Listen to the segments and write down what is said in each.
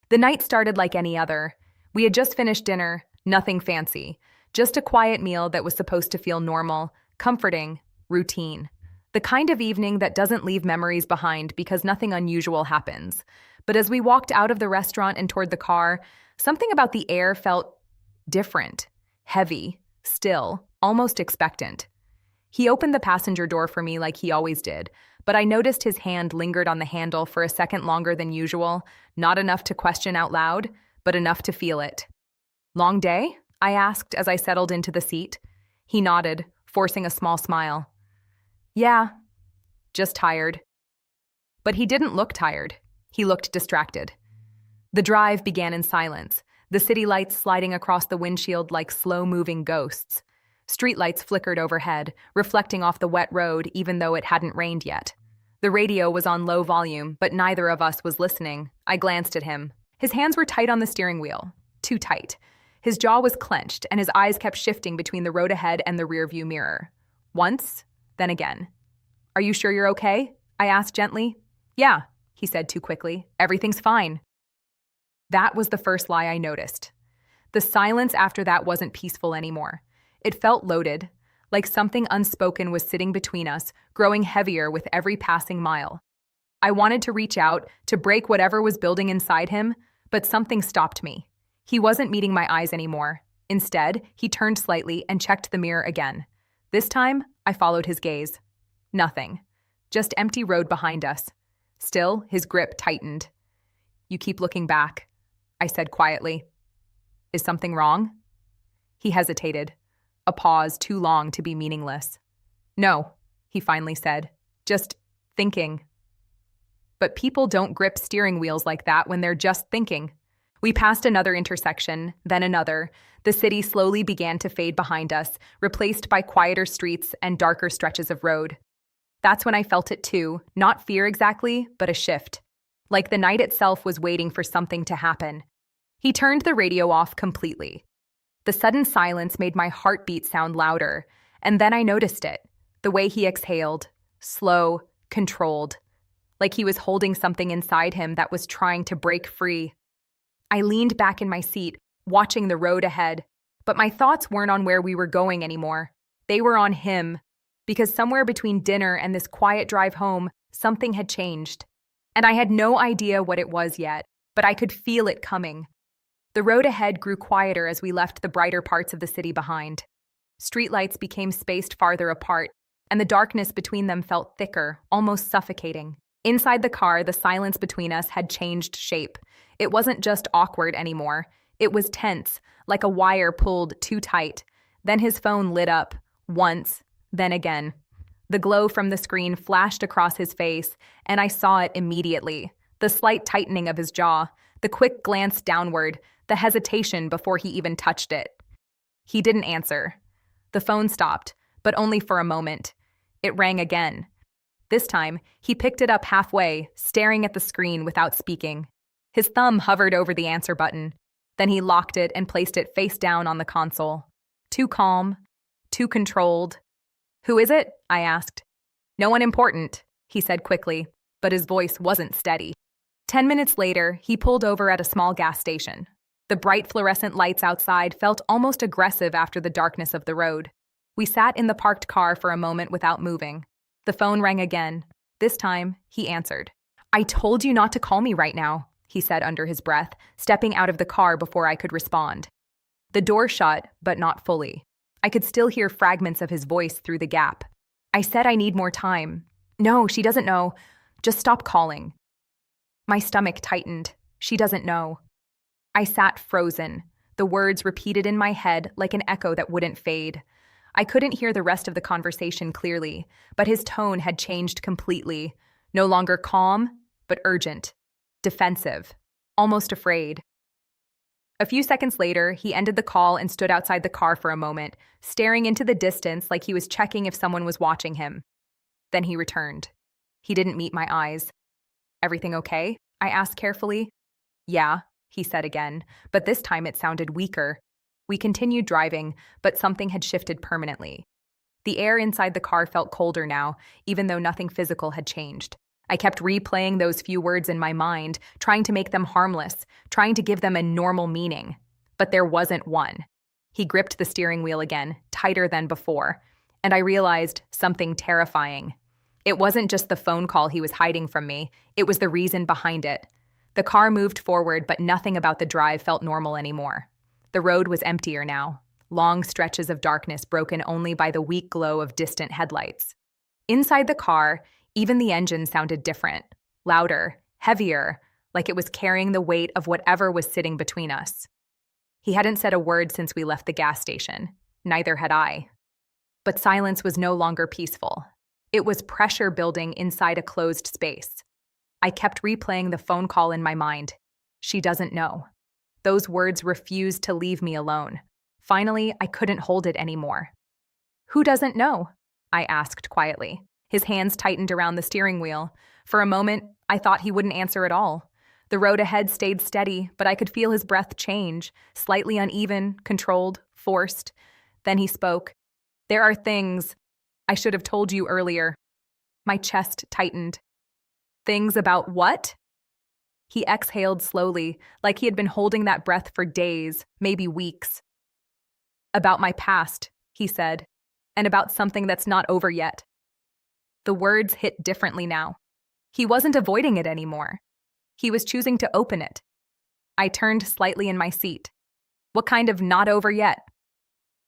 The night started like any other. We had just finished dinner, nothing fancy, just a quiet meal that was supposed to feel normal, comforting, routine. The kind of evening that doesn't leave memories behind because nothing unusual happens. But as we walked out of the restaurant and toward the car, something about the air felt different, heavy, still, almost expectant. He opened the passenger door for me like he always did, but I noticed his hand lingered on the handle for a second longer than usual, not enough to question out loud, but enough to feel it. "Long day?" I asked as I settled into the seat. He nodded, forcing a small smile. "Yeah, just tired." But he didn't look tired. He looked distracted. The drive began in silence, the city lights sliding across the windshield like slow-moving ghosts. Streetlights flickered overhead, reflecting off the wet road even though it hadn't rained yet. The radio was on low volume, but neither of us was listening. I glanced at him. His hands were tight on the steering wheel. Too tight. His jaw was clenched, and his eyes kept shifting between the road ahead and the rearview mirror. Once, then again. "Are you sure you're okay?" I asked gently. "Yeah," he said too quickly. "Everything's fine." That was the first lie I noticed. The silence after that wasn't peaceful anymore. It felt loaded, like something unspoken was sitting between us, growing heavier with every passing mile. I wanted to reach out, to break whatever was building inside him, but something stopped me. He wasn't meeting my eyes anymore. Instead, he turned slightly and checked the mirror again. This time, I followed his gaze. Nothing. Just empty road behind us. Still, his grip tightened. "You keep looking back," I said quietly. "Is something wrong?" He hesitated. A pause too long to be meaningless. "No," he finally said. "Just thinking." But people don't grip steering wheels like that when they're just thinking. We passed another intersection, then another. The city slowly began to fade behind us, replaced by quieter streets and darker stretches of road. That's when I felt it too, not fear exactly, but a shift. Like the night itself was waiting for something to happen. He turned the radio off completely. The sudden silence made my heartbeat sound louder, and then I noticed it. The way he exhaled, slow, controlled, like he was holding something inside him that was trying to break free. I leaned back in my seat, watching the road ahead, but my thoughts weren't on where we were going anymore. They were on him, because somewhere between dinner and this quiet drive home, something had changed. And I had no idea what it was yet, but I could feel it coming. The road ahead grew quieter as we left the brighter parts of the city behind. Streetlights became spaced farther apart, and the darkness between them felt thicker, almost suffocating. Inside the car, the silence between us had changed shape. It wasn't just awkward anymore. It was tense, like a wire pulled too tight. Then his phone lit up, once, then again. The glow from the screen flashed across his face, and I saw it immediately. The slight tightening of his jaw, the quick glance downward, the hesitation before he even touched it. He didn't answer. The phone stopped, but only for a moment. It rang again. This time, he picked it up halfway, staring at the screen without speaking. His thumb hovered over the answer button. Then he locked it and placed it face down on the console. Too calm, too controlled. "Who is it?" I asked. "No one important," he said quickly, but his voice wasn't steady. 10 minutes later, he pulled over at a small gas station. The bright fluorescent lights outside felt almost aggressive after the darkness of the road. We sat in the parked car for a moment without moving. The phone rang again. This time, he answered. "I told you not to call me right now," he said under his breath, stepping out of the car before I could respond. The door shut, but not fully. I could still hear fragments of his voice through the gap. "I said I need more time." "No, she doesn't know. Just stop calling." My stomach tightened. "She doesn't know." I sat frozen, the words repeated in my head like an echo that wouldn't fade. I couldn't hear the rest of the conversation clearly, but his tone had changed completely. No longer calm, but urgent, defensive, almost afraid. A few seconds later, he ended the call and stood outside the car for a moment, staring into the distance like he was checking if someone was watching him. Then he returned. He didn't meet my eyes. "Everything okay?" I asked carefully. "Yeah," he said again, but this time it sounded weaker. We continued driving, but something had shifted permanently. The air inside the car felt colder now, even though nothing physical had changed. I kept replaying those few words in my mind, trying to make them harmless, trying to give them a normal meaning. But there wasn't one. He gripped the steering wheel again, tighter than before, and I realized something terrifying. It wasn't just the phone call he was hiding from me, it was the reason behind it. The car moved forward, but nothing about the drive felt normal anymore. The road was emptier now, long stretches of darkness broken only by the weak glow of distant headlights. Inside the car, even the engine sounded different, louder, heavier, like it was carrying the weight of whatever was sitting between us. He hadn't said a word since we left the gas station. Neither had I. But silence was no longer peaceful. It was pressure building inside a closed space. I kept replaying the phone call in my mind. She doesn't know. Those words refused to leave me alone. Finally, I couldn't hold it anymore. Who doesn't know? I asked quietly. His hands tightened around the steering wheel. For a moment, I thought he wouldn't answer at all. The road ahead stayed steady, but I could feel his breath change, slightly uneven, controlled, forced. Then he spoke. There are things I should have told you earlier. My chest tightened. Things about what? He exhaled slowly, like he had been holding that breath for days, maybe weeks. About my past, he said, and about something that's not over yet. The words hit differently now. He wasn't avoiding it anymore. He was choosing to open it. I turned slightly in my seat. What kind of not over yet?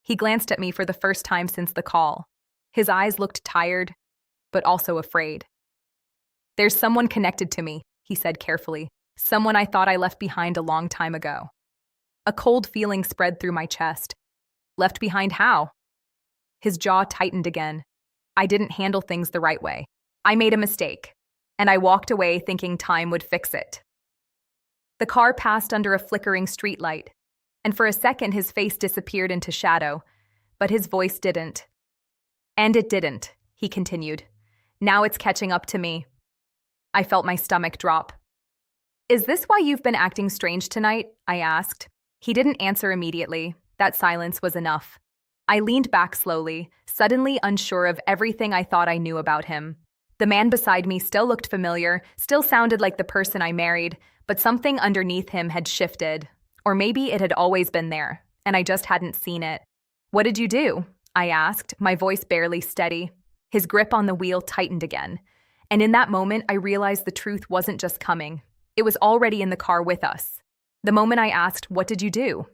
He glanced at me for the first time since the call. His eyes looked tired, but also afraid. There's someone connected to me, he said carefully. Someone I thought I left behind a long time ago. A cold feeling spread through my chest. Left behind how? His jaw tightened again. I didn't handle things the right way. I made a mistake, and I walked away thinking time would fix it. The car passed under a flickering streetlight, and for a second his face disappeared into shadow, but his voice didn't. And it didn't, he continued. Now it's catching up to me. I felt my stomach drop. Is this why you've been acting strange tonight? I asked. He didn't answer immediately. That silence was enough. I leaned back slowly, suddenly unsure of everything I thought I knew about him. The man beside me still looked familiar, still sounded like the person I married, but something underneath him had shifted. Or maybe it had always been there, and I just hadn't seen it. What did you do? I asked, my voice barely steady. His grip on the wheel tightened again. And in that moment, I realized the truth wasn't just coming. It was already in the car with us. The moment I asked, what did you do?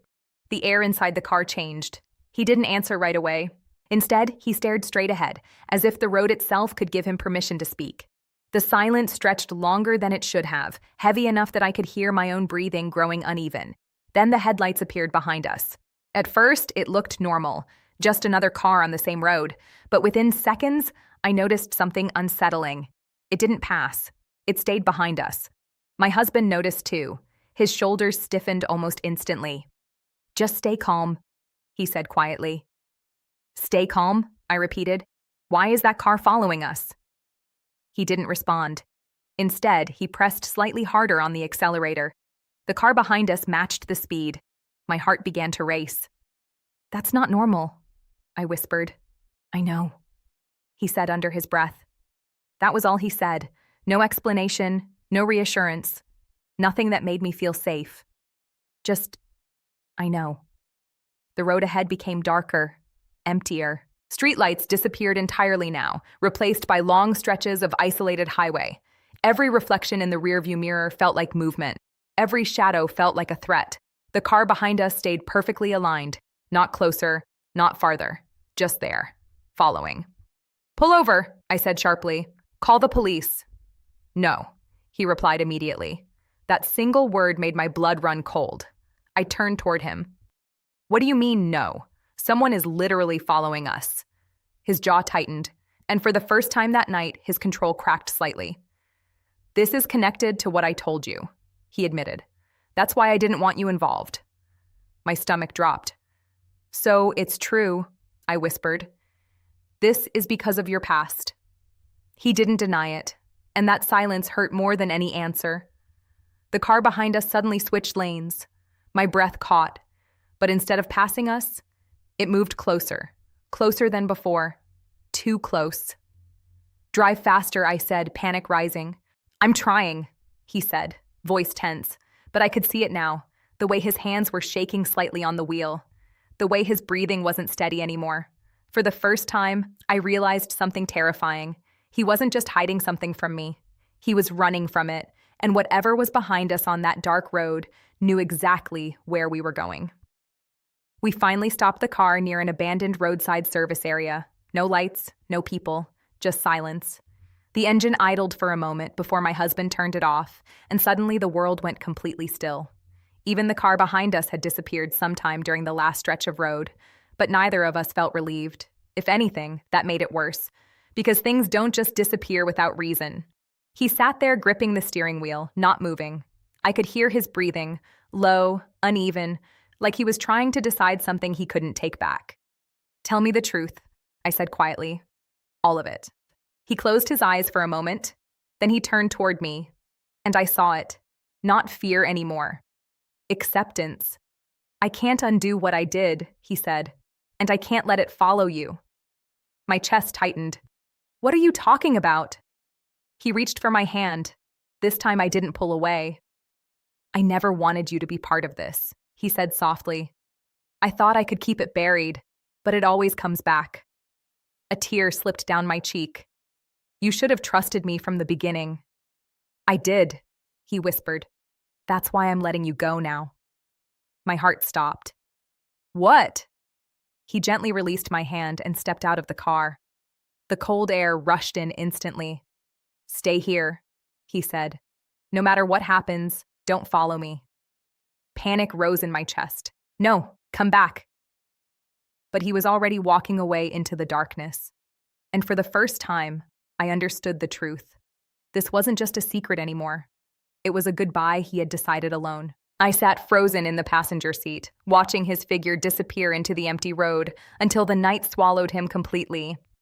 The air inside the car changed. He didn't answer right away. Instead, he stared straight ahead, as if the road itself could give him permission to speak. The silence stretched longer than it should have, heavy enough that I could hear my own breathing growing uneven. Then the headlights appeared behind us. At first, it looked normal, just another car on the same road. But within seconds, I noticed something unsettling. It didn't pass. It stayed behind us. My husband noticed too. His shoulders stiffened almost instantly. Just stay calm, he said quietly. Stay calm, I repeated. Why is that car following us? He didn't respond. Instead, he pressed slightly harder on the accelerator. The car behind us matched the speed. My heart began to race. That's not normal, I whispered. I know, he said under his breath. That was all he said. No explanation, no reassurance, nothing that made me feel safe. Just, I know. The road ahead became darker, emptier. Streetlights disappeared entirely now, replaced by long stretches of isolated highway. Every reflection in the rearview mirror felt like movement. Every shadow felt like a threat. The car behind us stayed perfectly aligned, not closer, not farther, just there, following. Pull over, I said sharply. Call the police. No, he replied immediately. That single word made my blood run cold. I turned toward him. What do you mean, no? Someone is literally following us. His jaw tightened, and for the first time that night, his control cracked slightly. This is connected to what I told you, he admitted. That's why I didn't want you involved. My stomach dropped. So it's true, I whispered. This is because of your past. He didn't deny it, and that silence hurt more than any answer. The car behind us suddenly switched lanes. My breath caught, but instead of passing us, it moved closer, closer than before, too close. Drive faster, I said, panic rising. I'm trying, he said, voice tense, but I could see it now, the way his hands were shaking slightly on the wheel, the way his breathing wasn't steady anymore. For the first time, I realized something terrifying. He wasn't just hiding something from me. He was running from it, and whatever was behind us on that dark road knew exactly where we were going. We finally stopped the car near an abandoned roadside service area. No lights, no people, just silence. The engine idled for a moment before my husband turned it off, and suddenly the world went completely still. Even the car behind us had disappeared sometime during the last stretch of road, but neither of us felt relieved. If anything, that made it worse, because things don't just disappear without reason. He sat there gripping the steering wheel, not moving. I could hear his breathing, low, uneven, like he was trying to decide something he couldn't take back. Tell me the truth, I said quietly. All of it. He closed his eyes for a moment, then he turned toward me, and I saw it. Not fear anymore. Acceptance. I can't undo what I did, he said, and I can't let it follow you. My chest tightened. What are you talking about? He reached for my hand. This time I didn't pull away. I never wanted you to be part of this, he said softly. I thought I could keep it buried, but it always comes back. A tear slipped down my cheek. You should have trusted me from the beginning. I did, he whispered. That's why I'm letting you go now. My heart stopped. What? He gently released my hand and stepped out of the car. The cold air rushed in instantly. Stay here, he said. No matter what happens, don't follow me. Panic rose in my chest. No, come back. But he was already walking away into the darkness. And for the first time, I understood the truth. This wasn't just a secret anymore. It was a goodbye he had decided alone. I sat frozen in the passenger seat, watching his figure disappear into the empty road until the night swallowed him completely.